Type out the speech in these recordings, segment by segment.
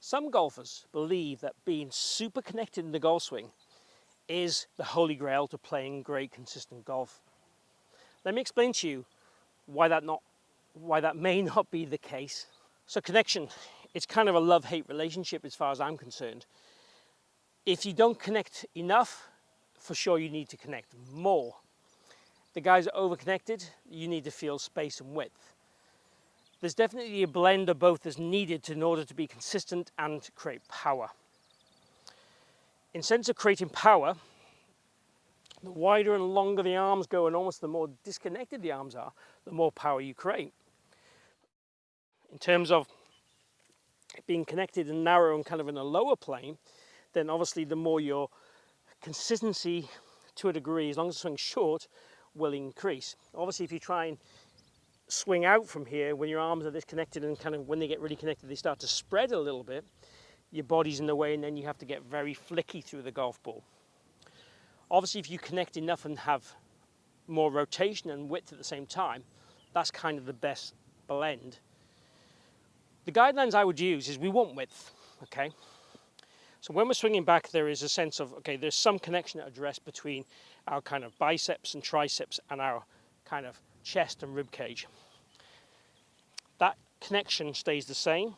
Some golfers believe that being super connected in the golf swing is the holy grail to playing great consistent golf. Let me explain to you why that may not be the case. So connection, it's kind of a love-hate relationship as far as I'm concerned. If you don't connect enough, for sure you need to connect more. The guys that are over-connected, you need to feel space and width. There's definitely a blend of both that's needed in order to be consistent and create power. In sense of creating power, the wider and longer the arms go and almost the more disconnected the arms are, the more power you create. In terms of being connected and narrow and kind of in a lower plane, then obviously the more your consistency to a degree, as long as the swing's short, will increase. Obviously if you try and swing out from here, when your arms are disconnected and kind of when they get really connected they start to spread a little bit, your body's in the way and then you have to get very flicky through the golf ball. Obviously if you connect enough and have more rotation and width at the same time, that's kind of the best blend. The guidelines I would use is we want width, okay? So when we're swinging back there is a sense of, okay, there's some connection at address between our kind of biceps and triceps and our kind of chest and rib cage. That connection stays the same,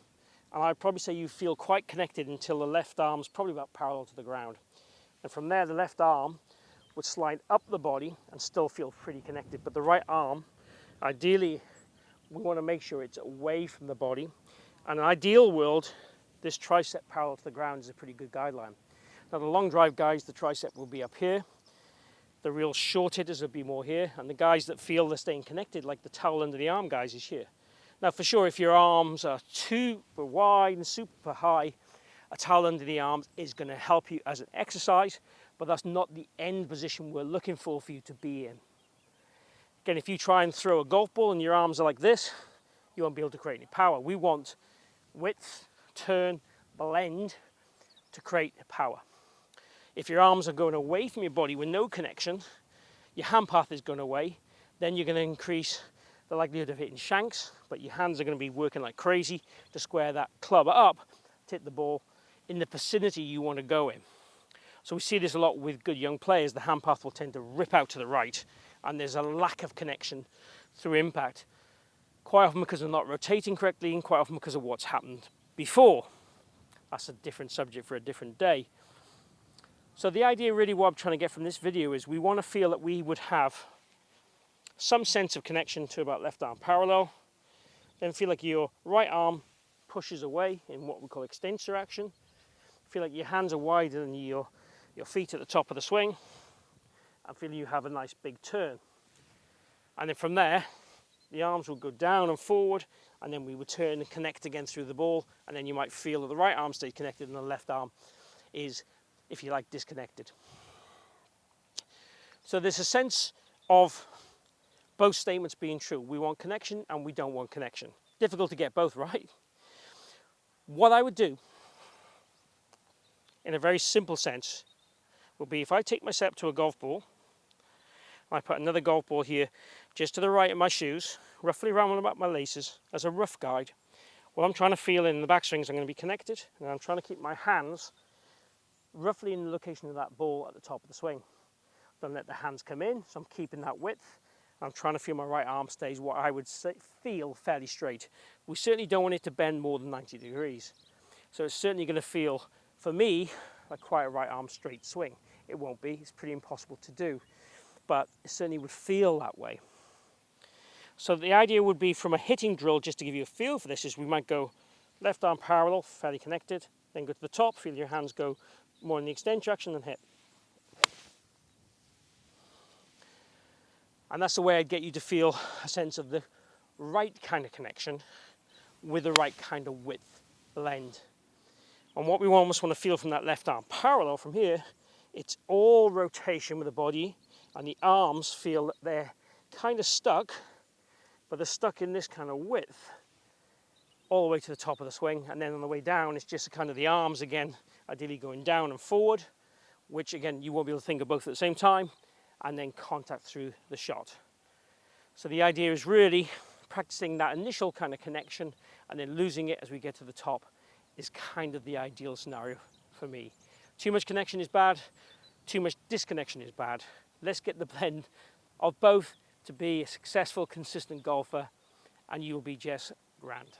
and I'd probably say you feel quite connected until the left arm's probably about parallel to the ground. And from there the left arm would slide up the body and still feel pretty connected, but the right arm, ideally we want to make sure it's away from the body. In an ideal world, this tricep parallel to the ground is a pretty good guideline. Now the long drive guys, the tricep will be up here. The real short hitters will be more here, and the guys that feel they're staying connected, like the towel under the arm guys, is here. Now for sure, if your arms are super wide and super high, a towel under the arms is going to help you as an exercise, but that's not the end position we're looking for you to be in. Again, if you try and throw a golf ball and your arms are like this, you won't be able to create any power. We want width, turn, blend to create power. If your arms are going away from your body with no connection, your hand path is going away, then you're going to increase the likelihood of hitting shanks, but your hands are going to be working like crazy to square that club up to hit the ball in the vicinity you want to go in. So we see this a lot with good young players. The hand path will tend to rip out to the right, and there's a lack of connection through impact, quite often because they're not rotating correctly and quite often because of what's happened before. That's a different subject for a different day. So the idea really what I'm trying to get from this video is we want to feel that we would have some sense of connection to about left arm parallel, then feel like your right arm pushes away in what we call extensor action, feel like your hands are wider than your feet at the top of the swing, and feel you have a nice big turn. And then from there, the arms will go down and forward, and then we would turn and connect again through the ball, and then you might feel that the right arm stays connected and the left arm is, if you like, disconnected. So there's a sense of both statements being true. We want connection and we don't want connection. Difficult to get both right. What I would do, in a very simple sense, would be if I take my step to a golf ball, I put another golf ball here just to the right of my shoes, roughly around about my laces, as a rough guide. What I'm trying to feel in the backswing is I'm going to be connected, and I'm trying to keep my hands roughly in the location of that ball at the top of the swing. Don't let the hands come in, so I'm keeping that width. I'm trying to feel my right arm stays what I would say, feel fairly straight. We certainly don't want it to bend more than 90 degrees. So it's certainly going to feel, for me, like quite a right arm straight swing. It won't be, it's pretty impossible to do, but it certainly would feel that way. So the idea would be from a hitting drill, just to give you a feel for this, is we might go left arm parallel, fairly connected, then go to the top, feel your hands go more in the extension action and hit. And that's the way I'd get you to feel a sense of the right kind of connection with the right kind of width blend. And what we almost want to feel from that left arm parallel from here, it's all rotation with the body, and the arms feel that they're kind of stuck, but they're stuck in this kind of width all the way to the top of the swing. And then on the way down, it's just kind of the arms again, ideally going down and forward, which again, you won't be able to think of both at the same time, and then contact through the shot. So the idea is really practicing that initial kind of connection and then losing it as we get to the top is kind of the ideal scenario for me. Too much connection is bad, too much disconnection is bad. Let's get the blend of both to be a successful, consistent golfer, and you'll be just grand.